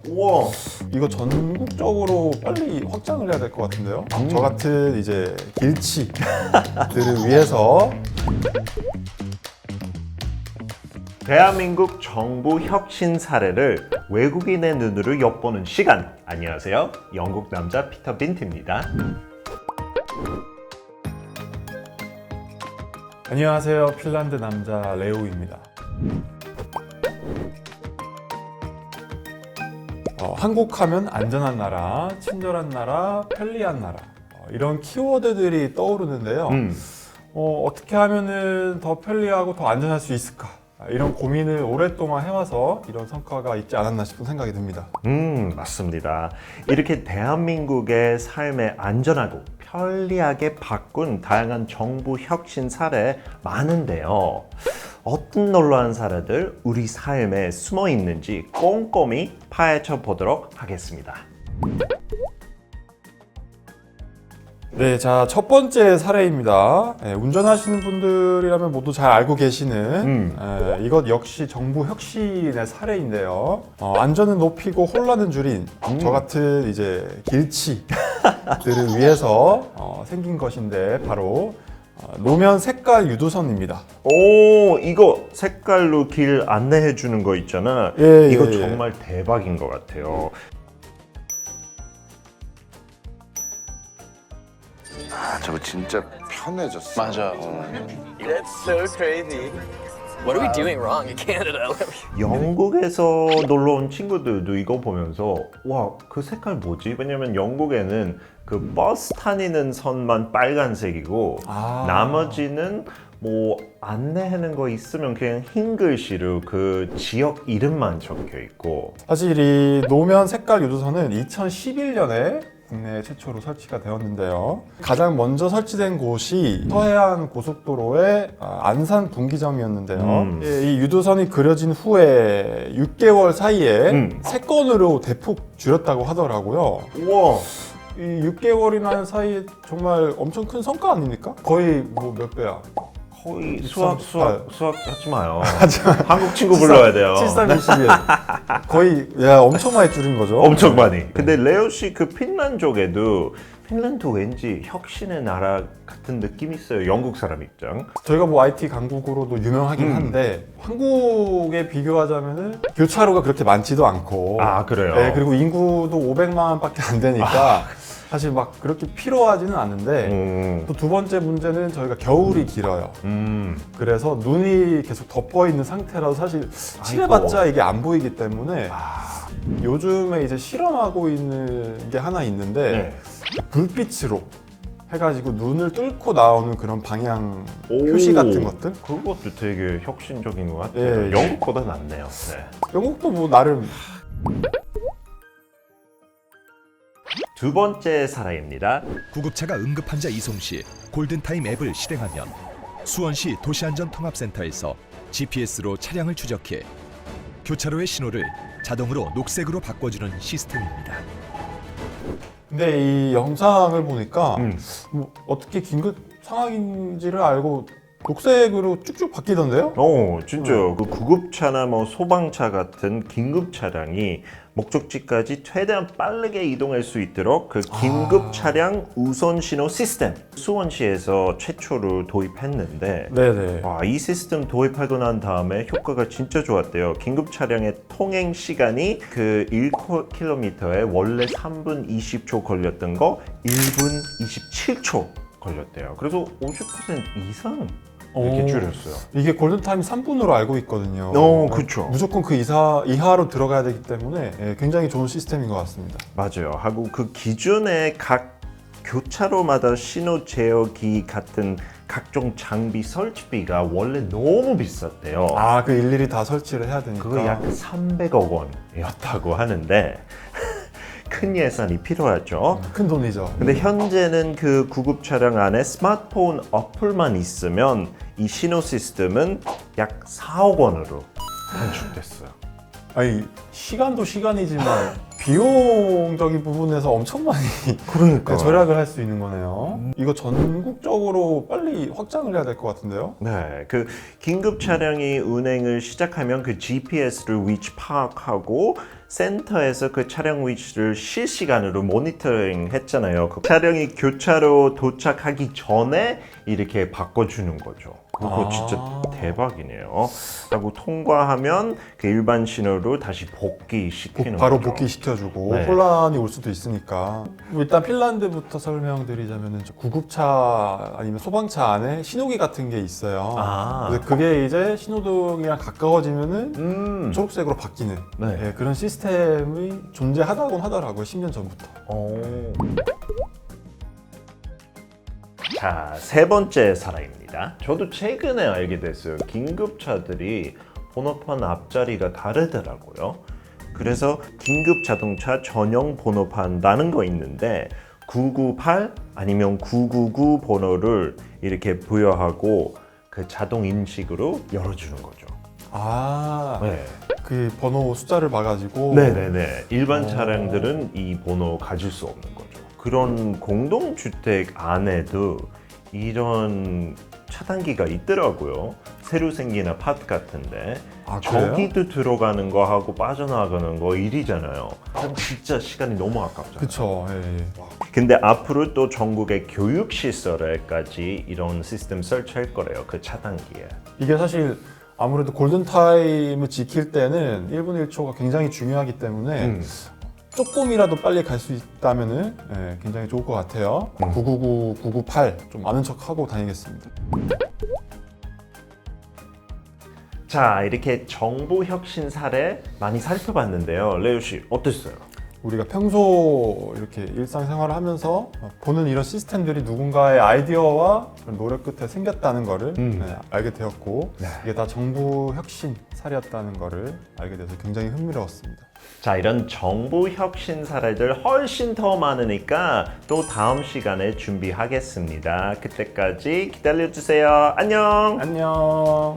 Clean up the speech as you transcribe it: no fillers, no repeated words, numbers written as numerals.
우와. 이거 전국적으로 빨리 확장을 해야 될 것 같은데요. 저 같은 이제 길치들을 위해서 대한민국 정부 혁신 사례를 외국인의 눈으로 엿보는 시간. 안녕하세요. 영국 남자 피터 빈트입니다. 안녕하세요. 핀란드 남자 레오입니다. 한국 하면 안전한 나라, 친절한 나라, 편리한 나라 이런 키워드들이 떠오르는데요. 어떻게 하면은 더 편리하고 더 안전할 수 있을까? 이런 고민을 오랫동안 해와서 이런 성과가 있지 않았나 싶은 생각이 듭니다. 맞습니다. 이렇게 대한민국의 삶에 안전하고 편리하게 바꾼 다양한 정부 혁신 사례 많은데요. 어떤 놀라운 사례들 우리 삶에 숨어 있는지 꼼꼼히 파헤쳐 보도록 하겠습니다. 네, 자, 첫 번째 사례입니다. 운전하시는 분들이라면 모두 잘 알고 계시는 이것 역시 정부 혁신의 사례인데요. 안전은 높이고 혼란은 줄인 저 같은 이제 길치들을 위해서 생긴 것인데 바로 노면 색깔 유도선입니다. 오, 이거 색깔로 길 안내해 주는 거 있잖아. 예, 이거 예, 예. 정말 대박인 것 같아요. 아, 저거 진짜 편해졌어. 맞아. That's so crazy. What are we doing wrong in Canada? 영국에서 놀러 온 친구들도 이거 보면서 와, 그 색깔 뭐지? 왜냐면 영국에는 그 버스 다니는 선만 빨간색이고 나머지는 뭐 안내하는 거 있으면 그냥 흰 글씨로 그 지역 이름만 적혀 있고. 사실 이 노면 색깔 유도선은 2011년에 국내 최초로 설치가 되었는데요. 가장 먼저 설치된 곳이 서해안 고속도로의 안산 분기점이었는데요. 이 유도선이 그려진 후에 6개월 사이에 3건으로 대폭 줄였다고 하더라고요. 우와. 이 6개월이나 사이에 정말 엄청 큰 성과 아닙니까? 거의 뭐 몇 배야? 거의 13, 수학 하지 마요. 한국 친구 불러야 돼요. 7321. 거의 엄청 많이 줄인 거죠. 엄청 많이. 근데 레오 씨 그 핀란드족에도 핀란드 왠지 혁신의 나라 같은 느낌이 있어요. 영국 사람 입장. 저희가 뭐 IT 강국으로도 유명하긴 한데 한국에 비교하자면은 교차로가 그렇게 많지도 않고 그래요? 네, 그리고 인구도 500만밖에 안 되니까 사실 막 그렇게 필요하지는 않은데 또 두 번째 문제는 저희가 겨울이 길어요. 그래서 눈이 계속 덮어 있는 상태라서 사실 칠해봤자 이게 안 보이기 때문에 요즘에 이제 실험하고 있는 게 하나 있는데 불빛으로 해가지고 눈을 뚫고 나오는 그런 방향 표시 같은 것들. 그것도 되게 혁신적인 것 같아요. 예. 영국보다 낫네요. 네. 영국도 뭐 나름. 두 번째 사례입니다. 구급차가 응급환자 이송 시 골든타임 앱을 실행하면 수원시 도시안전통합센터에서 GPS로 차량을 추적해 교차로의 신호를 자동으로 녹색으로 바꿔주는 시스템입니다. 근데 이 영상을 보니까 뭐 어떻게 긴급 상황인지를 알고 녹색으로 쭉쭉 바뀌던데요? 진짜 그 구급차나 뭐 소방차 같은 긴급 차량이 목적지까지 최대한 빠르게 이동할 수 있도록 그 긴급 차량 우선 신호 시스템 수원시에서 최초로 도입했는데 네네. 와, 이 시스템 도입하고 난 다음에 효과가 진짜 좋았대요. 긴급 차량의 통행 시간이 그 1km에 원래 3분 20초 걸렸던 거 1분 27초 걸렸대요. 그래서 50% 이상 이렇게 줄였어요. 이게 골든타임 3분으로 알고 있거든요. 그쵸. 무조건 그 이하로 들어가야 되기 때문에 굉장히 좋은 시스템인 것 같습니다. 맞아요. 하고 그 기존에 각 교차로마다 신호 제어기 같은 각종 장비 설치비가 원래 너무 비쌌대요. 그 일일이 다 설치를 해야 되니까. 그거 약 300억 원이었다고 하는데 큰 예산이 필요하죠. 큰 돈이죠. 근데 현재는 그 구급 차량 안에 스마트폰 어플만 있으면 이 신호 시스템은 약 4억 원으로 단축됐어요. 아니 시간도 시간이지만 비용적인 부분에서 엄청 많이 그러니까 절약을 할 수 있는 거네요. 이거 전국적으로 빨리 확장을 해야 될 것 같은데요. 네, 그 긴급 차량이 운행을 시작하면 그 GPS를 위치 파악하고 센터에서 그 차량 위치를 실시간으로 모니터링 했잖아요. 그 차량이 교차로 도착하기 전에 이렇게 바꿔주는 거죠. 그거 진짜 대박이네요. 하고 통과하면 그 일반 신호로 다시 복귀시키는 바로 거죠. 복귀시켜주고 네. 혼란이 올 수도 있으니까. 일단 핀란드부터 설명드리자면 구급차 아니면 소방차 안에 신호기 같은 게 있어요. 그래서 그게 이제 신호등이랑 가까워지면은 초록색으로 바뀌는 네. 예, 그런 시스템이 존재하다곤 하더라고요. 10년 전부터. 자, 세 번째 사례입니다. 저도 최근에 알게 됐어요. 긴급차들이 번호판 앞자리가 다르더라고요. 그래서 긴급 자동차 전용 번호판이라는 거 있는데 998 아니면 999 번호를 이렇게 부여하고 그 자동 인식으로 열어주는 거죠. 네. 그 번호 숫자를 봐가지고 네네네. 일반 차량들은 이 번호 가질 수 없는 거죠. 그런 공동주택 안에도 이런 차단기가 있더라고요. 새로 생긴 아파트 같은데 그래요? 저기도 들어가는 거 하고 빠져나가는 거 일이잖아요. 진짜 시간이 너무 아깝잖아요. 그쵸. 예. 근데 앞으로 또 전국의 교육시설에까지 이런 시스템 설치할 거래요. 그 차단기에. 이게 사실 아무래도 골든타임을 지킬 때는 1분 1초가 굉장히 중요하기 때문에 조금이라도 빨리 갈 수 있다면은 굉장히 좋을 것 같아요. 999, 998 좀 아는 척 하고 다니겠습니다. 자, 이렇게 정보 혁신 사례 많이 살펴봤는데요. 레오 씨 어땠어요? 우리가 평소 이렇게 일상생활을 하면서 보는 이런 시스템들이 누군가의 아이디어와 그런 노력 끝에 생겼다는 거를 알게 되었고 이게 다 정부 혁신 사례였다는 거를 알게 돼서 굉장히 흥미로웠습니다. 자, 이런 정보 혁신 사례들 훨씬 더 많으니까 또 다음 시간에 준비하겠습니다. 그때까지 기다려주세요. 안녕! 안녕.